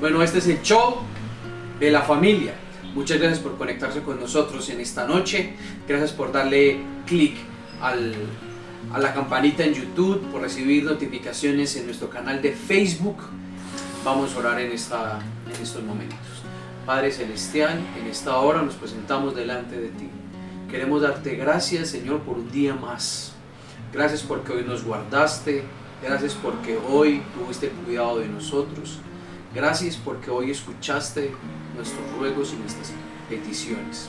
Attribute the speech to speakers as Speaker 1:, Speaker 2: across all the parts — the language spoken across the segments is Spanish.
Speaker 1: Bueno, este es el show de la familia. Muchas gracias por conectarse con nosotros en esta noche. Gracias por darle clic a la campanita en YouTube, por recibir notificaciones en nuestro canal de Facebook. Vamos a orar en estos momentos. Padre Celestial, en esta hora nos presentamos delante de ti. Queremos darte gracias, Señor, por un día más. Gracias porque hoy nos guardaste. Gracias porque hoy tuviste cuidado de nosotros. Gracias porque hoy escuchaste nuestros ruegos y nuestras peticiones.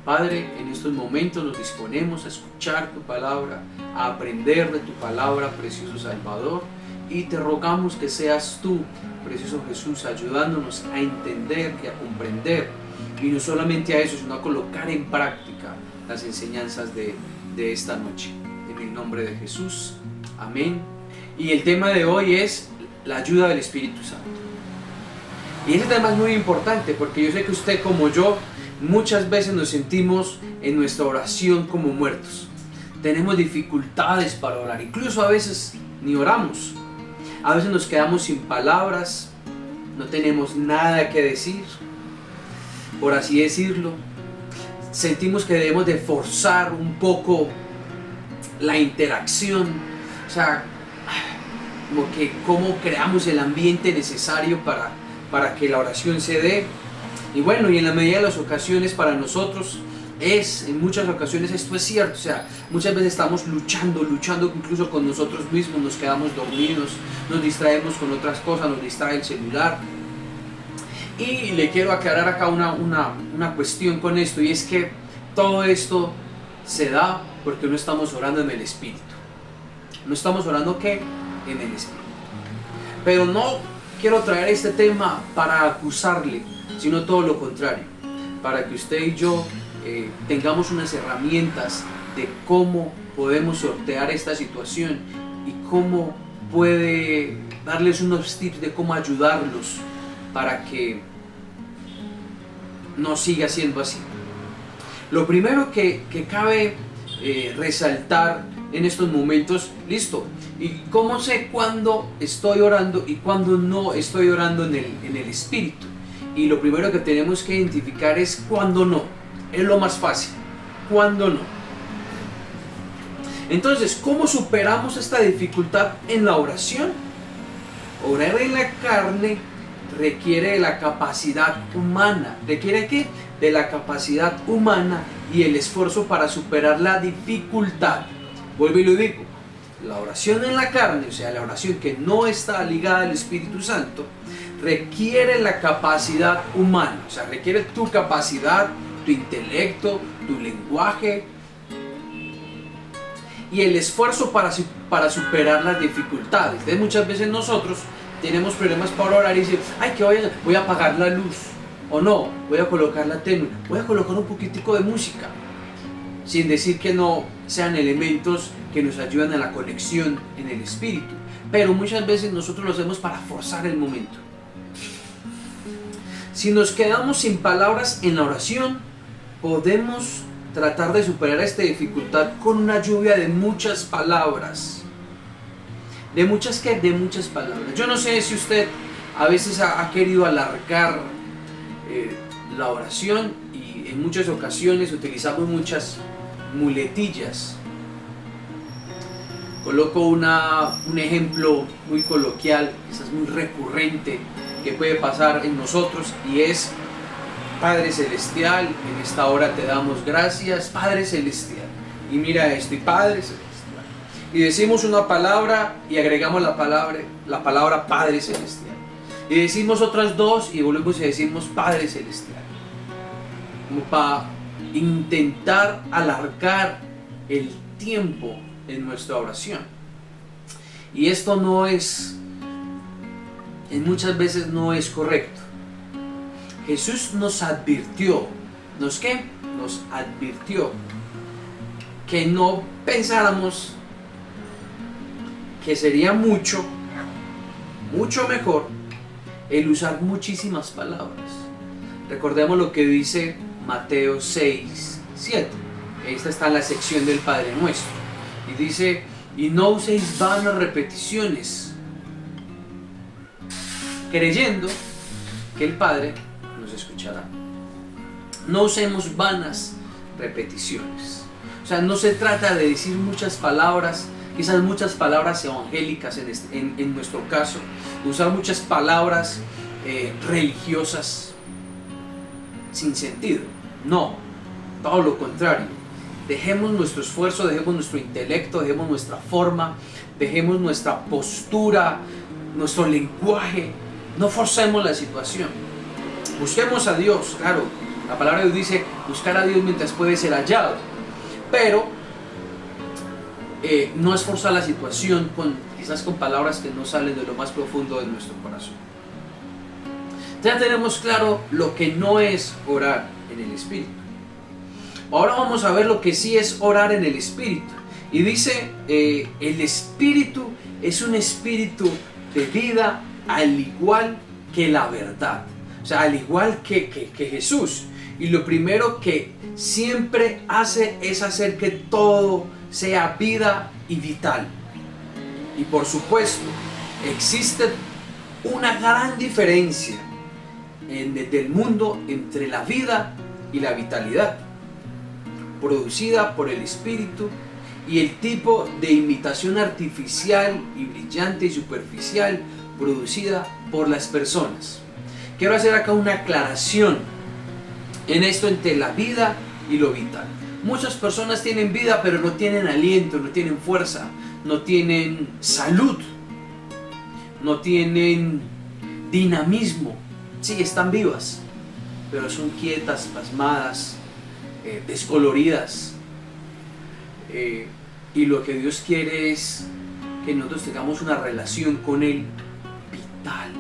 Speaker 1: Padre, en estos momentos nos disponemos a escuchar tu palabra, a aprender de tu palabra, precioso Salvador, y te rogamos que seas tú, precioso Jesús, ayudándonos a entender y a comprender, y no solamente a eso, sino a colocar en práctica las enseñanzas de esta noche. En el nombre de Jesús, amén. Y el tema de hoy es la ayuda del Espíritu Santo. Y ese tema es muy importante porque yo sé que usted, como yo, muchas veces nos sentimos en nuestra oración como muertos. Tenemos dificultades para orar, incluso a veces ni oramos. A veces nos quedamos sin palabras, no tenemos nada que decir, por así decirlo. Sentimos que debemos de forzar un poco la interacción, o sea, como que cómo creamos el ambiente necesario para que la oración se dé. Y bueno, y en la medida de las ocasiones para nosotros en muchas ocasiones esto es cierto, o sea, muchas veces estamos luchando incluso con nosotros mismos, nos quedamos dormidos, nos distraemos con otras cosas, nos distrae el celular. Y le quiero aclarar acá una cuestión con esto, y es que todo esto se da porque no estamos orando en el Espíritu. No estamos orando ¿qué? En el Espíritu. Pero no quiero traer este tema para acusarle, sino todo lo contrario, para que usted y yo tengamos unas herramientas de cómo podemos sortear esta situación y cómo puede darles unos tips de cómo ayudarlos para que no siga siendo así. Lo primero que cabe resaltar en estos momentos, listo, y cómo sé cuándo estoy orando y cuándo no estoy orando en el Espíritu. Y lo primero que tenemos que identificar es cuándo no. Es lo más fácil, cuándo no. Entonces, ¿cómo superamos esta dificultad en la oración? Orar en la carne requiere de la capacidad humana. ¿Requiere qué? De la capacidad humana y el esfuerzo para superar la dificultad. Vuelvo y lo digo. La oración en la carne, o sea, la oración que no está ligada al Espíritu Santo, requiere la capacidad humana. O sea, requiere tu capacidad, tu intelecto, tu lenguaje y el esfuerzo para superar las dificultades. Entonces, muchas veces nosotros tenemos problemas para orar y decimos, ay, que voy a apagar la luz, o no, voy a colocar la tenue, voy a colocar un poquitico de música, sin decir que no sean elementos que nos ayudan a la conexión en el Espíritu. Pero muchas veces nosotros lo hacemos para forzar el momento. Si nos quedamos sin palabras en la oración, podemos tratar de superar esta dificultad con una lluvia de muchas palabras. ¿De muchas qué? De muchas palabras. Yo no sé si usted a veces ha querido alargar la oración, y en muchas ocasiones utilizamos muchas muletillas. Coloco un ejemplo muy coloquial, quizás muy recurrente, que puede pasar en nosotros, y es: Padre Celestial, en esta hora te damos gracias, Padre Celestial. Y mira esto, y Padre Celestial. Y decimos una palabra y agregamos la palabra Padre Celestial. Y decimos otras dos y volvemos y decimos Padre Celestial. Como para intentar alargar el tiempo en nuestra oración. Y esto muchas veces no es correcto. Jesús nos advirtió, ¿nos advirtió que no pensáramos que sería mucho mejor el usar muchísimas palabras. Recordemos lo que dice Mateo 6:7. Esta está en la sección del Padre Nuestro. Y dice: y no uséis vanas repeticiones, creyendo que el Padre nos escuchará. No usemos vanas repeticiones. O sea, no se trata de decir muchas palabras, quizás muchas palabras evangélicas en nuestro caso, de usar muchas palabras religiosas sin sentido. No, todo lo contrario. Dejemos nuestro esfuerzo, dejemos nuestro intelecto, dejemos nuestra forma, dejemos nuestra postura, nuestro lenguaje. No forcemos la situación. Busquemos a Dios, claro. La palabra de Dios dice buscar a Dios mientras puede ser hallado. Pero no esforzar la situación quizás con palabras que no salen de lo más profundo de nuestro corazón. Ya tenemos claro lo que no es orar en el Espíritu. Ahora vamos a ver lo que sí es orar en el Espíritu. Y dice, el Espíritu es un espíritu de vida al igual que la verdad. O sea, al igual que Jesús. Y lo primero que siempre hace es hacer que todo sea vida y vital. Y por supuesto, existe una gran diferencia del mundo entre la vida y la vitalidad producida por el Espíritu y el tipo de imitación artificial y brillante y superficial producida por las personas. Quiero hacer acá una aclaración en esto entre la vida y lo vital. Muchas personas tienen vida pero no tienen aliento, no tienen fuerza, no tienen salud, no tienen dinamismo. Sí, están vivas, pero son quietas, pasmadas, descoloridas. Y lo que Dios quiere es que nosotros tengamos una relación con Él vital.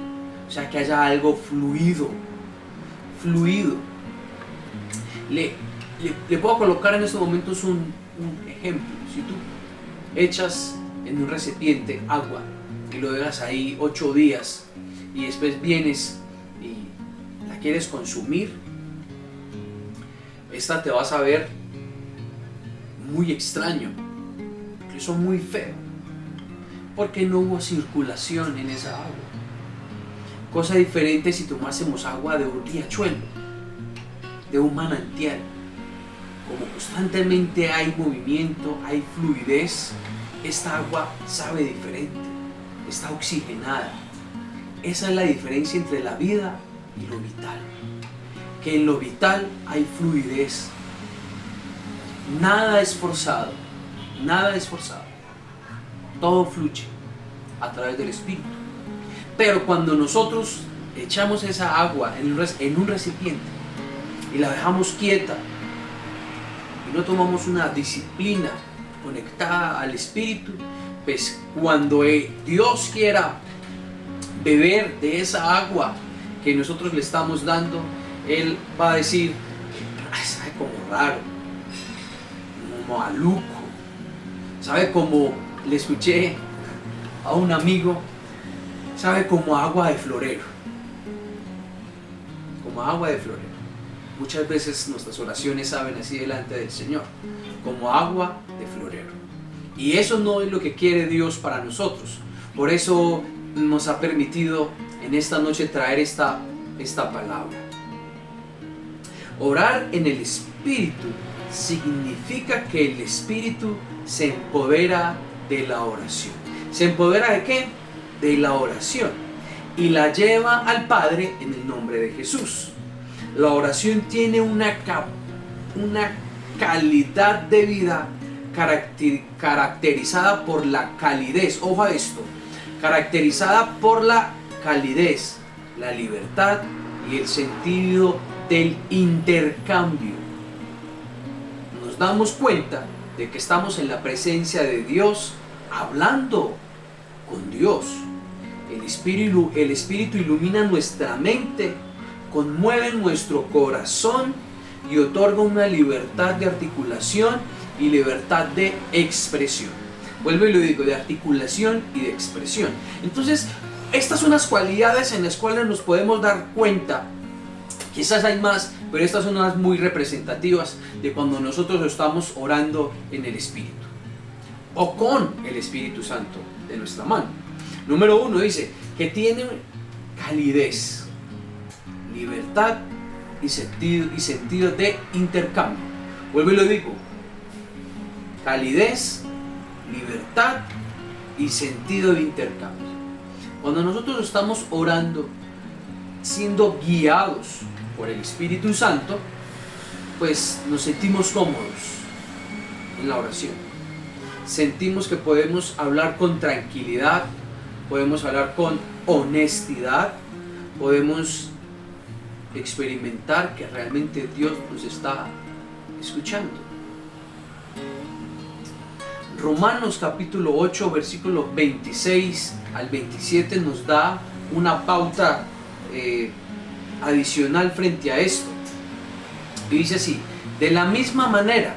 Speaker 1: O sea, que haya algo fluido. Le puedo colocar en estos momentos un ejemplo. Si tú echas en un recipiente agua y lo dejas ahí 8 días y después vienes y la quieres consumir, esta te va a saber muy extraño, incluso muy feo, porque no hubo circulación en esa agua. Cosa diferente si tomásemos agua de un riachuelo, de un manantial. Como constantemente hay movimiento, hay fluidez, esta agua sabe diferente, está oxigenada. Esa es la diferencia entre la vida y lo vital. Que en lo vital hay fluidez. Nada es forzado, nada es forzado. Todo fluye a través del Espíritu. Pero cuando nosotros echamos esa agua en un recipiente y la dejamos quieta y no tomamos una disciplina conectada al Espíritu, pues cuando Dios quiera beber de esa agua que nosotros le estamos dando, Él va a decir: ay, sabe como raro, como maluco, sabe como, le escuché a un amigo, sabe como agua de florero, como agua de florero. Muchas veces nuestras oraciones saben así delante del Señor, como agua de florero. Y eso no es lo que quiere Dios para nosotros. Por eso nos ha permitido en esta noche traer esta palabra. Orar en el Espíritu significa que el Espíritu se empodera de la oración. ¿Se empodera de qué? De la oración. Y la lleva al Padre en el nombre de Jesús. La oración tiene una calidad de vida caracterizada por la calidez. Ojo a esto. Caracterizada por la calidez, la libertad y el sentido del intercambio. Nos damos cuenta de que estamos en la presencia de Dios, hablando con Dios. El Espíritu ilumina nuestra mente, conmueve nuestro corazón y otorga una libertad de articulación y libertad de expresión. Vuelvo y lo digo, de articulación y de expresión. Entonces, estas son las cualidades en las cuales nos podemos dar cuenta. Quizás hay más, pero estas son unas muy representativas de cuando nosotros estamos orando en el Espíritu o con el Espíritu Santo de nuestra mano. Número 1 dice que tiene calidez. libertad y sentido de intercambio. Vuelvo y lo digo: calidez, libertad y sentido de intercambio. Cuando nosotros estamos orando, siendo guiados por el Espíritu Santo, pues nos sentimos cómodos en la oración. Sentimos que podemos hablar con tranquilidad, podemos hablar con honestidad, podemos experimentar que realmente Dios nos está escuchando. Romanos capítulo 8, versículo 26 al 27 nos da una pauta adicional frente a esto. Y dice así: de la misma manera,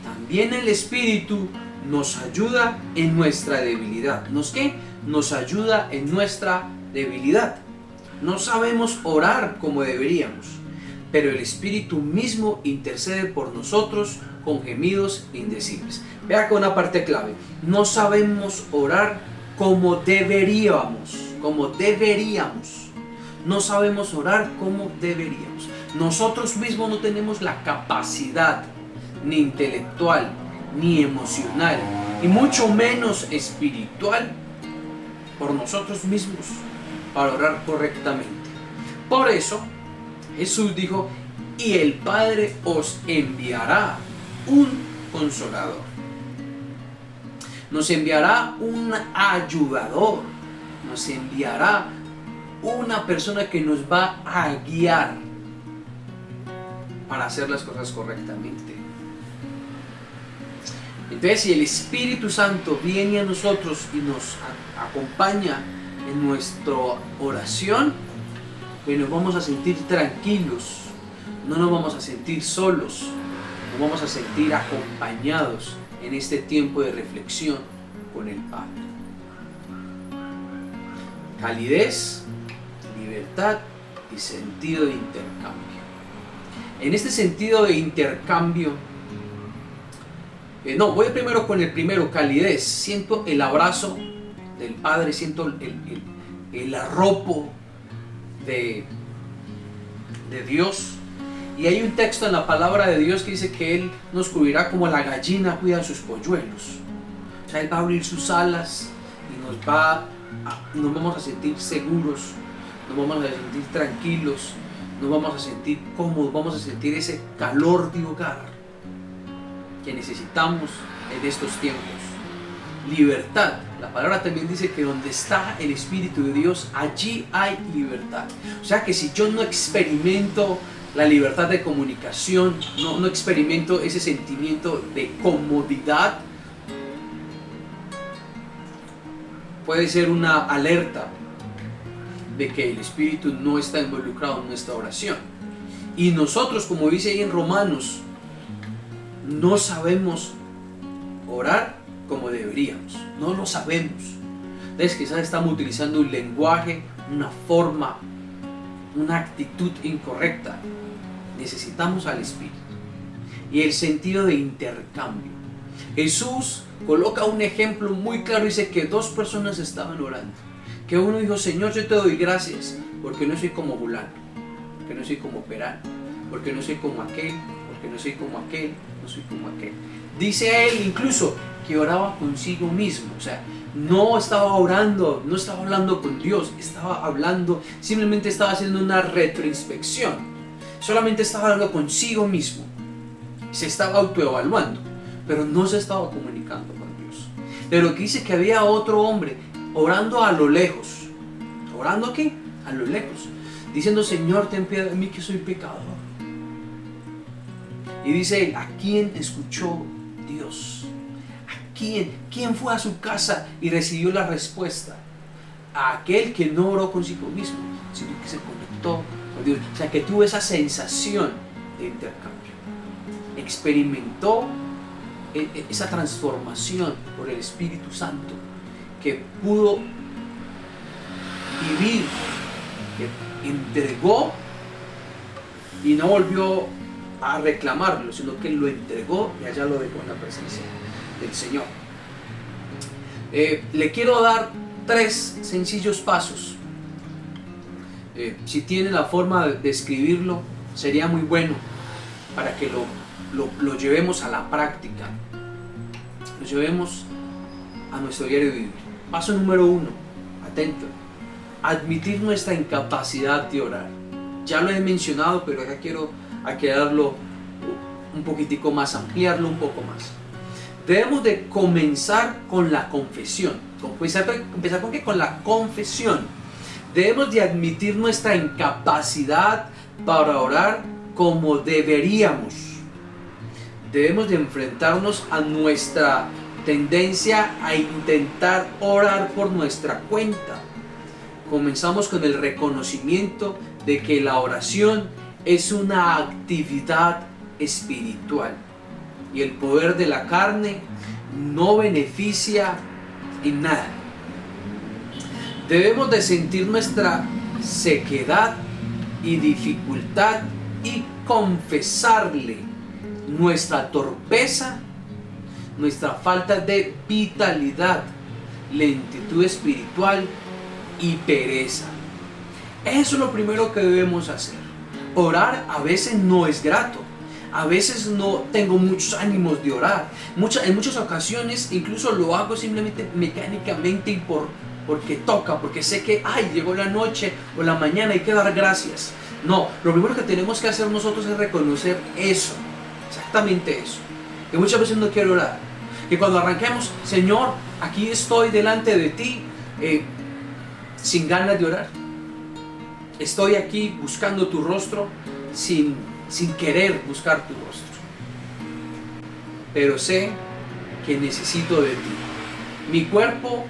Speaker 1: también el Espíritu nos ayuda en nuestra debilidad. Nos ayuda en nuestra debilidad. No sabemos orar como deberíamos, pero el Espíritu mismo intercede por nosotros con gemidos indecibles. Vea con una parte clave: no sabemos orar como deberíamos. No sabemos orar como deberíamos. Nosotros mismos no tenemos la capacidad, ni intelectual, ni emocional, y mucho menos espiritual, por nosotros mismos, para orar correctamente. Por eso Jesús dijo: y el Padre os enviará un consolador. Nos enviará un ayudador. Nos enviará una persona que nos va a guiar para hacer las cosas correctamente. Entonces, si el Espíritu Santo viene a nosotros y nos acompaña en nuestra oración, pues nos vamos a sentir tranquilos, no nos vamos a sentir solos, nos vamos a sentir acompañados en este tiempo de reflexión con el Padre. Calidez, libertad y sentido de intercambio. En este sentido de intercambio, voy primero con el primero: calidez. Siento el abrazo del Padre, siento el arropo de Dios. Y hay un texto en la palabra de Dios que dice que Él nos cubrirá como la gallina cuida a sus polluelos. O sea, Él va a abrir sus alas y nos vamos a sentir seguros, nos vamos a sentir tranquilos, nos vamos a sentir cómodos, vamos a sentir ese calor de hogar que necesitamos en estos tiempos. Libertad. La palabra también dice que donde está el Espíritu de Dios, allí hay libertad. O sea que si yo no experimento la libertad de comunicación, no experimento ese sentimiento de comodidad, puede ser una alerta de que el Espíritu no está involucrado en nuestra oración. Y nosotros, como dice ahí en Romanos, no sabemos orar como deberíamos. No lo sabemos. Entonces quizás estamos utilizando un lenguaje, una forma, una actitud incorrecta. Necesitamos al Espíritu. Y el sentido de intercambio. Jesús coloca un ejemplo muy claro. Dice que dos personas estaban orando. Que uno dijo: Señor, yo te doy gracias porque no soy como fulano, porque no soy como perano, porque no soy como aquel, porque no soy como aquel, no soy como aquel. Dice él incluso que oraba consigo mismo. O sea, no estaba orando, no estaba hablando con Dios, estaba hablando, simplemente estaba haciendo una retroinspección. Solamente estaba hablando consigo mismo. Se estaba autoevaluando, pero no se estaba comunicando con Dios. Pero que dice que había otro hombre orando a lo lejos. ¿Orando a qué? A lo lejos. Diciendo: Señor, ten piedad de mí que soy pecador. Y dice él: ¿a quién escuchó Dios? ¿A quién? ¿Quién fue a su casa y recibió la respuesta? A aquel que no oró consigo mismo, sino que se conectó con Dios. O sea, que tuvo esa sensación de intercambio. Experimentó esa transformación por el Espíritu Santo, que pudo vivir, que entregó y no volvió a reclamarlo, sino que lo entregó y allá lo dejó en la presencia del Señor. Le quiero dar 3 sencillos pasos Si tiene la forma de escribirlo, sería muy bueno para que lo llevemos a la práctica, lo llevemos a nuestro diario vivir. Paso número 1, atento: admitir nuestra incapacidad de orar. Ya lo he mencionado, pero acá quiero aclararlo un poquitico más, ampliarlo un poco más. Debemos de comenzar con la confesión. ¿Empezar con qué? Con la confesión. Debemos de admitir nuestra incapacidad para orar como deberíamos. Debemos de enfrentarnos a nuestra tendencia a intentar orar por nuestra cuenta. Comenzamos con el reconocimiento de que la oración es una actividad espiritual y el poder de la carne no beneficia en nada. Debemos de sentir nuestra sequedad y dificultad y confesarle nuestra torpeza, nuestra falta de vitalidad, lentitud espiritual y pereza. Eso es lo primero que debemos hacer. Orar a veces no es grato. A veces no tengo muchos ánimos de orar. En muchas ocasiones incluso lo hago simplemente mecánicamente y porque toca, porque sé que llegó la noche o la mañana, hay que dar gracias. No, lo primero que tenemos que hacer nosotros es reconocer eso, exactamente eso. Que muchas veces no quiero orar. Que cuando arranquemos, Señor, aquí estoy delante de ti, sin ganas de orar. Estoy aquí buscando tu rostro sin querer buscar tu rostro. Pero sé que necesito de ti. Mi cuerpo,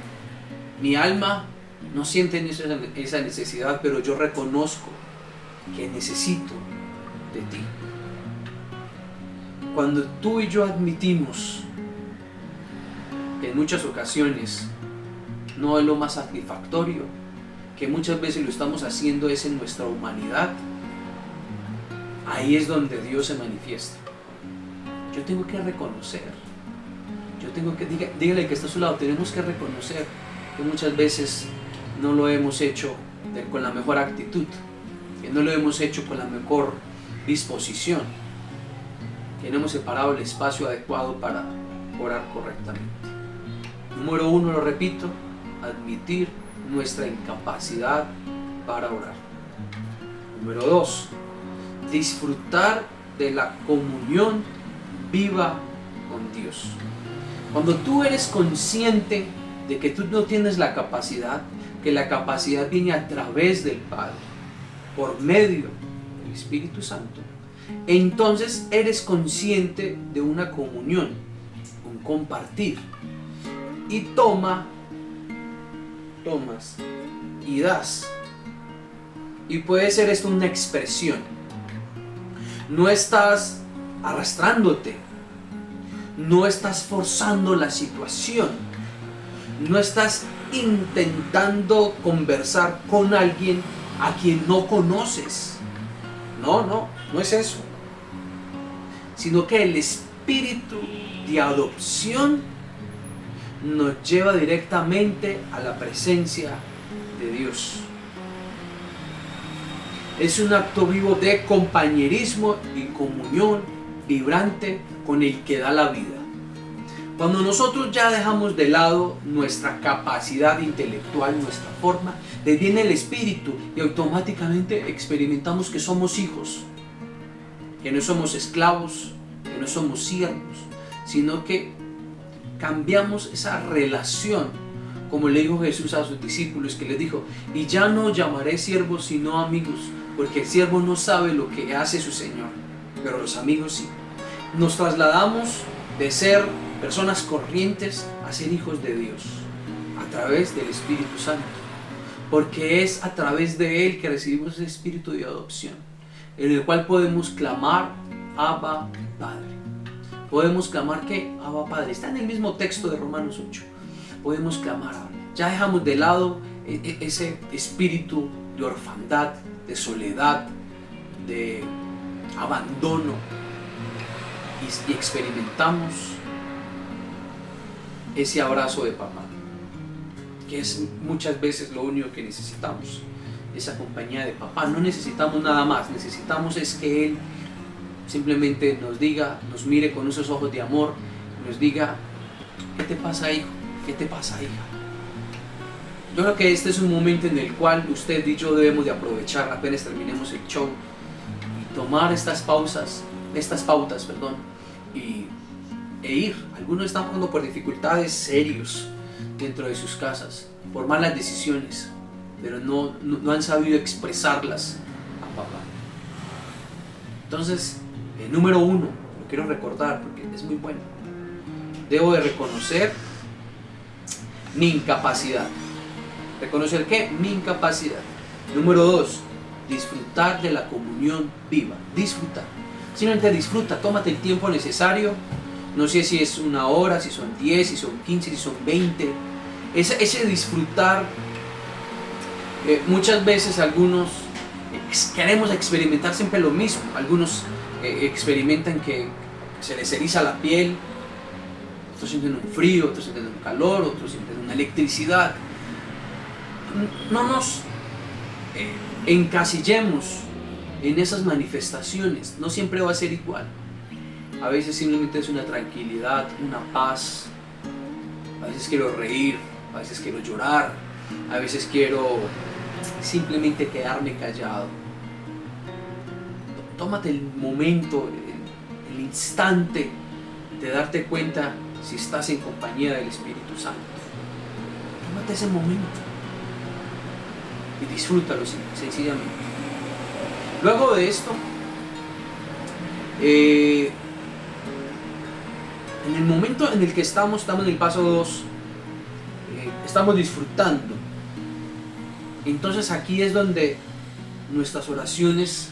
Speaker 1: mi alma no sienten esa necesidad, pero yo reconozco que necesito de ti. Cuando tú y yo admitimos que en muchas ocasiones no es lo más satisfactorio, que muchas veces lo estamos haciendo es en nuestra humanidad, ahí es donde Dios se manifiesta. Yo tengo que reconocer, dígale que está a su lado, tenemos que reconocer que muchas veces no lo hemos hecho con la mejor actitud, que no lo hemos hecho con la mejor disposición, que no hemos separado el espacio adecuado para orar correctamente. Número 1, lo repito, admitir nuestra incapacidad para orar. Número 2, disfrutar de la comunión viva con Dios. Cuando tú eres consciente de que tú no tienes la capacidad, que la capacidad viene a través del Padre, por medio del Espíritu Santo, entonces eres consciente de una comunión, un compartir, y tomas y das. Y puede ser esto una expresión. No estás arrastrándote, no estás forzando la situación, no estás intentando conversar con alguien a quien no conoces. No es eso. Sino que el espíritu de adopción nos lleva directamente a la presencia de Dios. Es un acto vivo de compañerismo y comunión vibrante con el que da la vida. Cuando nosotros ya dejamos de lado nuestra capacidad intelectual, nuestra forma, viene el Espíritu y automáticamente experimentamos que somos hijos, que no somos esclavos, que no somos siervos, sino que cambiamos esa relación, como le dijo Jesús a sus discípulos, que les dijo: y ya no llamaré siervos sino amigos, porque el siervo no sabe lo que hace su Señor, pero los amigos sí. Nos trasladamos de ser personas corrientes a ser hijos de Dios a través del Espíritu Santo, porque es a través de Él que recibimos ese espíritu de adopción, en el cual podemos clamar: Abba Padre. Podemos clamar que Abba Padre, está en el mismo texto de Romanos 8. Podemos clamar. Ya dejamos de lado ese espíritu de orfandad, de soledad, de abandono, y experimentamos ese abrazo de papá, que es muchas veces lo único que necesitamos. esa compañía de papá. No necesitamos nada más, necesitamos es que Él simplemente nos diga, nos mire con esos ojos de amor, nos diga: ¿qué te pasa, hijo? ¿Qué te pasa, hija? Yo creo que este es un momento en el cual usted y yo debemos de aprovechar apenas terminemos el show y tomar estas pautas, e ir. Algunos están pasando por dificultades serios dentro de sus casas, por malas decisiones, pero no han sabido expresarlas a papá. Entonces, el número 1, lo quiero recordar porque es muy bueno: debo de reconocer mi incapacidad. ¿Reconocer qué? Mi incapacidad. Número 2, disfrutar de la comunión viva. Disfrutar. Simplemente disfruta, tómate el tiempo necesario. No sé si es 1 hora, si son 10, si son 15, si son 20. Ese disfrutar, muchas veces algunos queremos experimentar siempre lo mismo. Algunos experimentan que se les eriza la piel, otros sienten un frío, otros sienten un calor, otros sienten una electricidad. No nos encasillemos en esas manifestaciones, no siempre va a ser igual. A veces simplemente es una tranquilidad, una paz. A veces quiero reír, a veces quiero llorar, a veces quiero simplemente quedarme callado. Tómate el momento, el instante de darte cuenta si estás en compañía del Espíritu Santo. Tómate ese momento y disfrútalo sencillamente. Luego de esto, en el momento en el que estamos en el paso 2, estamos disfrutando. Entonces aquí es donde nuestras oraciones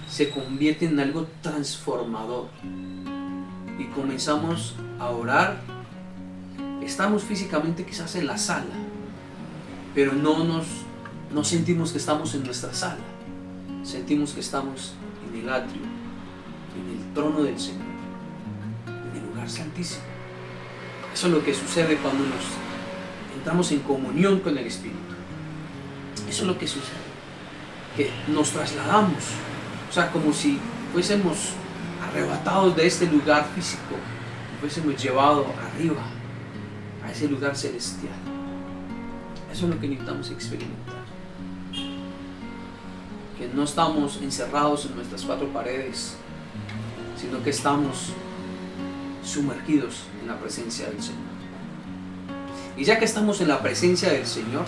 Speaker 1: se convierten en algo transformador y comenzamos a orar. Estamos físicamente quizás en la sala, pero no sentimos que estamos en nuestra sala. Sentimos que estamos en el atrio, en el trono del Señor, en el lugar santísimo. Eso es lo que sucede cuando entramos en comunión con el Espíritu. Eso es lo que sucede, que nos trasladamos, o sea, como si fuésemos arrebatados de este lugar físico, fuésemos llevados arriba, a ese lugar celestial. Eso es lo que necesitamos experimentar. Que no estamos encerrados en nuestras 4 paredes, sino que estamos sumergidos en la presencia del Señor. Y ya que estamos en la presencia del Señor,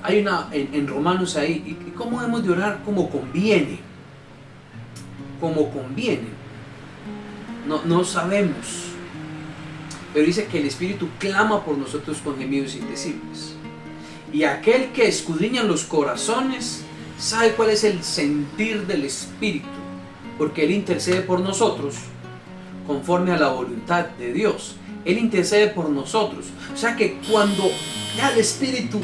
Speaker 1: hay en Romanos ahí, y cómo hemos de orar como conviene. Como conviene. No sabemos. Pero dice que el Espíritu clama por nosotros con gemidos indecibles. Y aquel que escudriña los corazones sabe cuál es el sentir del Espíritu, porque Él intercede por nosotros conforme a la voluntad de Dios. Él intercede por nosotros. O sea que cuando ya el Espíritu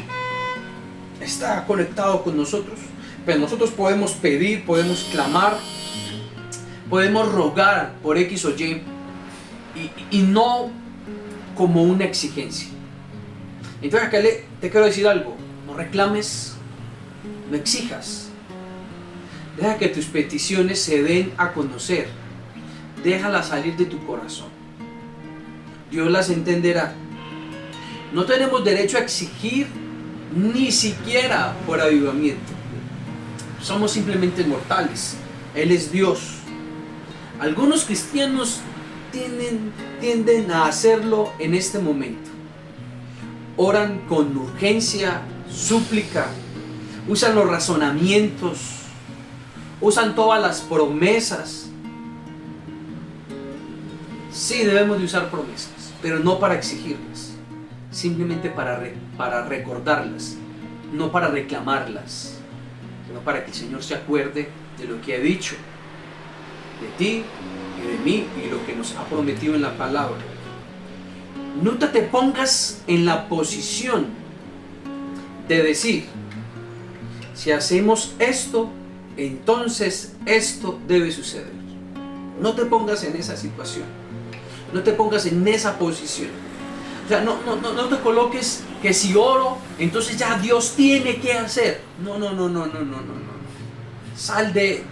Speaker 1: está conectado con nosotros, pero nosotros podemos pedir, podemos clamar, podemos rogar por X o Y, y no como una exigencia. Entonces acá te quiero decir algo: no reclames, no exijas. Deja que tus peticiones se den a conocer. Déjalas salir de tu corazón. Dios las entenderá. No tenemos derecho a exigir ni siquiera por avivamiento. Somos simplemente mortales. Él es Dios. Algunos cristianos tienden a hacerlo en este momento. Oran con urgencia, súplica, usan los razonamientos, usan todas las promesas. Sí, debemos de usar promesas, pero no para exigirlas, simplemente para recordarlas, no para reclamarlas, sino para que el Señor se acuerde de lo que ha dicho de ti y de mí y lo que nos ha prometido en la palabra. Nunca te pongas en la posición de decir: si hacemos esto, entonces esto debe suceder. No te pongas en esa situación. No te pongas en esa posición. O sea, no te coloques que si oro, entonces ya Dios tiene que hacer. No. Sal de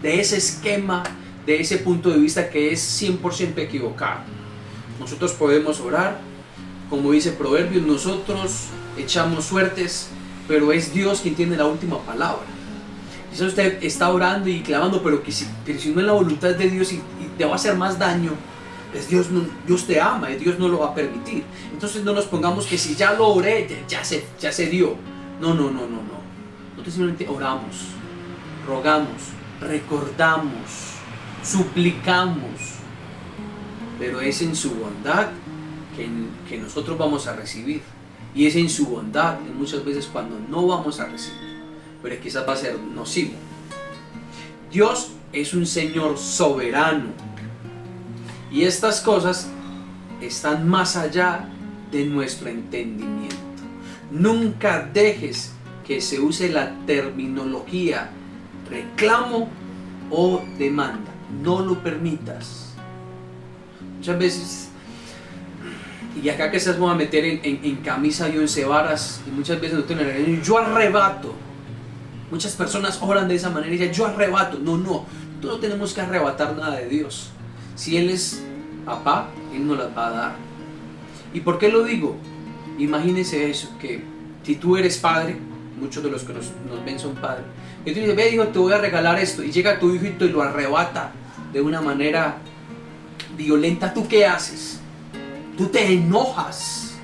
Speaker 1: ese esquema, de ese punto de vista que es 100% equivocado. Nosotros podemos orar, como dice Proverbios, nosotros echamos suertes, pero es Dios quien tiene la última palabra. Quizás usted está orando y clamando, pero si no es la voluntad de Dios y te va a hacer más daño, pues Dios te ama y Dios no lo va a permitir. Entonces no nos pongamos que si ya lo oré, ya se dio. No. Nosotros simplemente oramos, rogamos, recordamos, suplicamos, pero es en su bondad que nosotros vamos a recibir. Y es en su bondad que muchas veces cuando no vamos a recibir, pero quizás va a ser nocivo. Dios es un Señor soberano y estas cosas están más allá de nuestro entendimiento. Nunca dejes que se use la terminología reclamo o demanda. No lo permitas. Muchas veces, y acá que se voy a meter en camisa y 11 varas, y muchas veces no tengo yo arrebato. Muchas personas oran de esa manera y dicen yo arrebato. No, tú no tenemos que arrebatar nada de Dios. Si Él es papá, Él nos las va a dar. ¿Y por qué lo digo? Imagínense eso, que si tú eres padre, muchos de los que nos ven son padres, y tú dices, ve hijo, te voy a regalar esto, y llega tu hijo y te lo arrebata de una manera violenta, ¿tú qué haces? Tú te enojas,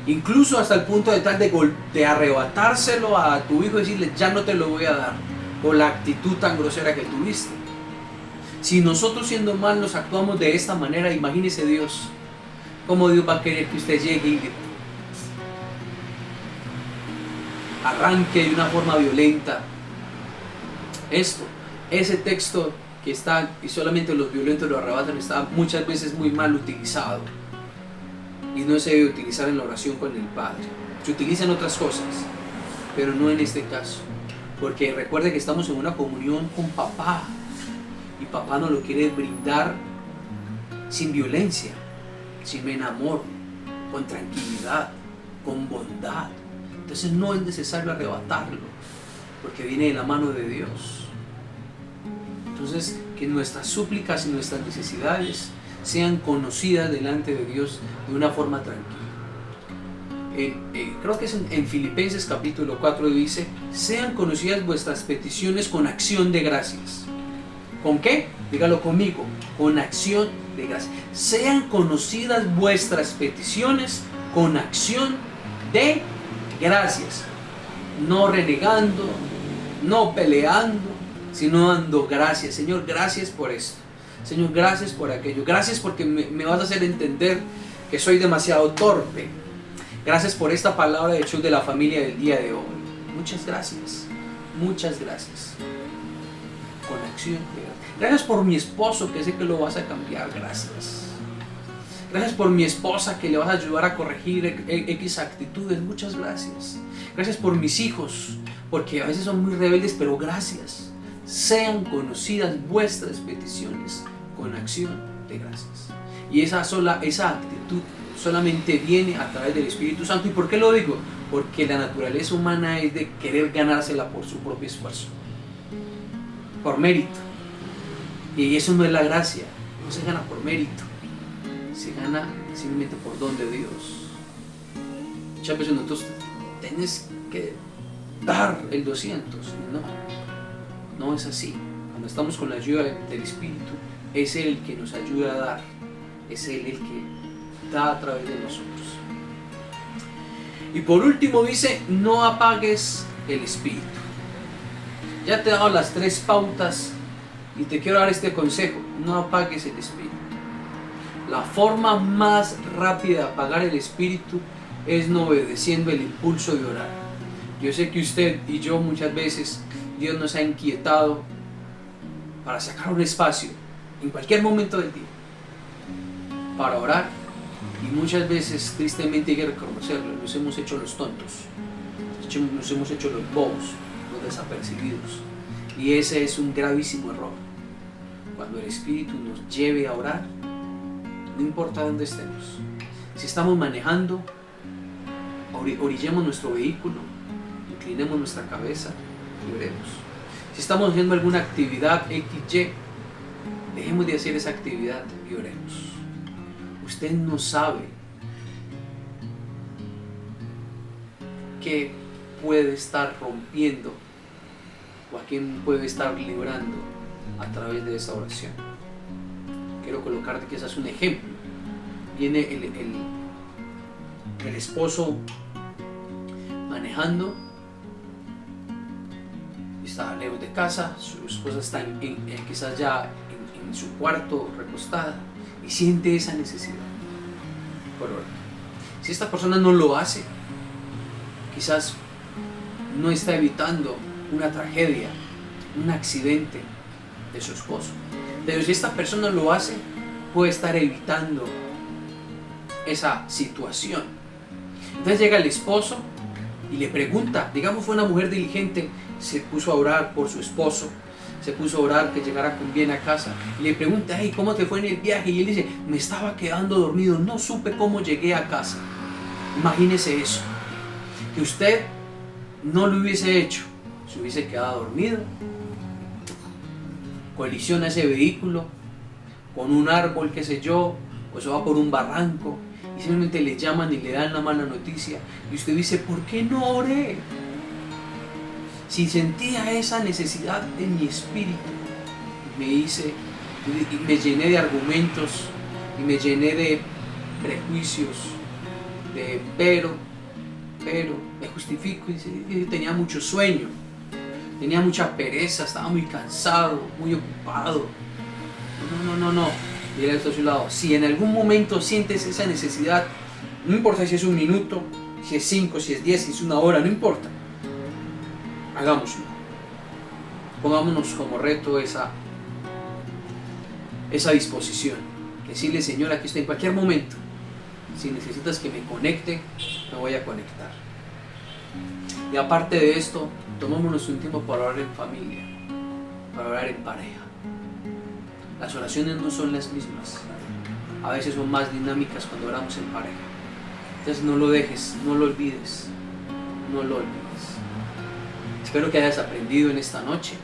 Speaker 1: incluso hasta el punto de tal de arrebatárselo a tu hijo y decirle, ya no te lo voy a dar, por la actitud tan grosera que tuviste. Si nosotros siendo malos actuamos de esta manera, imagínese Dios, cómo Dios va a querer que usted llegue y arranque de una forma violenta ese texto que está, y solamente los violentos lo arrebatan, está muchas veces muy mal utilizado y no se debe utilizar en la oración con el Padre. Se utiliza en otras cosas, pero no en este caso, porque recuerde que estamos en una comunión con papá y papá nos lo quiere brindar sin violencia, sino en amor, con tranquilidad, con bondad. Entonces no es necesario arrebatarlo, porque viene de la mano de Dios. Entonces, que nuestras súplicas y nuestras necesidades sean conocidas delante de Dios de una forma tranquila. Creo que es en Filipenses capítulo 4 dice, sean conocidas vuestras peticiones con acción de gracias. ¿Con qué? Dígalo conmigo, con acción de gracias. Sean conocidas vuestras peticiones con acción de gracias. No renegando, no peleando, sino dando gracias. Señor, gracias por esto. Señor, gracias por aquello. Gracias porque me vas a hacer entender que soy demasiado torpe. Gracias por esta palabra de hecho de la familia del día de hoy. Muchas gracias. Muchas gracias. Con acción. Gracias por mi esposo, que sé que lo vas a cambiar. Gracias. Gracias por mi esposa, que le vas a ayudar a corregir X actitudes. Muchas gracias. Gracias por mis hijos, porque a veces son muy rebeldes, pero gracias. Sean conocidas vuestras peticiones con acción de gracias. Y esa actitud solamente viene a través del Espíritu Santo. ¿Y por qué lo digo? Porque la naturaleza humana es de querer ganársela por su propio esfuerzo, por mérito. Y eso no es la gracia. No se gana por mérito, se gana simplemente por don de Dios. Muchas veces nosotros tienes que dar el 200. No es así. Cuando estamos con la ayuda del Espíritu, es Él el que nos ayuda a dar, es Él el que da a través de nosotros. Y por último dice, no apagues el Espíritu. Ya te he dado las 3 pautas y te quiero dar este consejo: no apagues el Espíritu. La forma más rápida de apagar el Espíritu es no obedeciendo el impulso de orar. Yo sé que usted y yo muchas veces Dios nos ha inquietado para sacar un espacio en cualquier momento del día para orar, y muchas veces, tristemente hay que reconocerlo, nos hemos hecho los tontos, nos hemos hecho los bobos, los desapercibidos, y ese es un gravísimo error. Cuando el Espíritu nos lleve a orar, no importa dónde estemos. Si estamos manejando, orillemos nuestro vehículo, inclinemos nuestra cabeza y oremos. Si estamos haciendo alguna actividad XY, dejemos de hacer esa actividad y oremos. Usted no sabe qué puede estar rompiendo o a quién puede estar librando a través de esta oración. Quiero colocarte que ese es un ejemplo. Viene el esposo manejando, está lejos de casa, su esposa está quizás ya en su cuarto recostada y siente esa necesidad por orar. Si esta persona no lo hace, quizás no está evitando una tragedia, un accidente de su esposo. Pero si esta persona lo hace, puede estar evitando esa situación. Entonces llega el esposo y le pregunta, digamos fue una mujer diligente, se puso a orar por su esposo, se puso a orar que llegara con bien a casa, y le pregunta, hey, ¿cómo te fue en el viaje? Y él dice, me estaba quedando dormido, no supe cómo llegué a casa. Imagínese eso, que usted no lo hubiese hecho, se hubiese quedado dormido, colisiona ese vehículo con un árbol, qué sé yo, o se va por un barranco y simplemente le llaman y le dan la mala noticia y usted dice, ¿por qué no oré? Si sentía esa necesidad en mi espíritu, me llené de argumentos y me llené de prejuicios, de pero, me justifico y tenía mucho sueño, tenía mucha pereza, estaba muy cansado, muy ocupado. No. Dile esto a su lado. Si en algún momento sientes esa necesidad, no importa si es un minuto, si es 5, si es 10, si es una hora, no importa. Hagámoslo. Pongámonos como reto esa disposición. Decirle, Señor, aquí estoy en cualquier momento. Si necesitas que me conecte, me voy a conectar. Y aparte de esto, tomémonos un tiempo para orar en familia, para orar en pareja. Las oraciones no son las mismas. A veces son más dinámicas cuando oramos en pareja. Entonces no lo dejes, no lo olvides. No lo olvides. Espero que hayas aprendido en esta noche,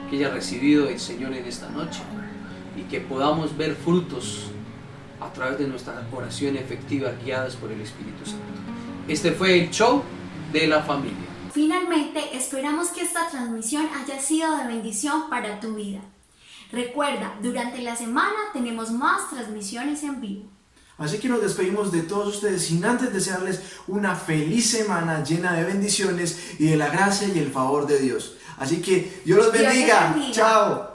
Speaker 1: que hayas recibido del Señor en esta noche y que podamos ver frutos a través de nuestra oración efectiva guiadas por el Espíritu Santo. Este fue el show de la familia.
Speaker 2: Finalmente, esperamos que esta transmisión haya sido de bendición para tu vida. Recuerda, durante la semana tenemos más transmisiones en vivo.
Speaker 3: Así que nos despedimos de todos ustedes sin antes desearles una feliz semana llena de bendiciones y de la gracia y el favor de Dios. Así que Dios los bendiga.
Speaker 2: Dios bendiga.
Speaker 3: Chao.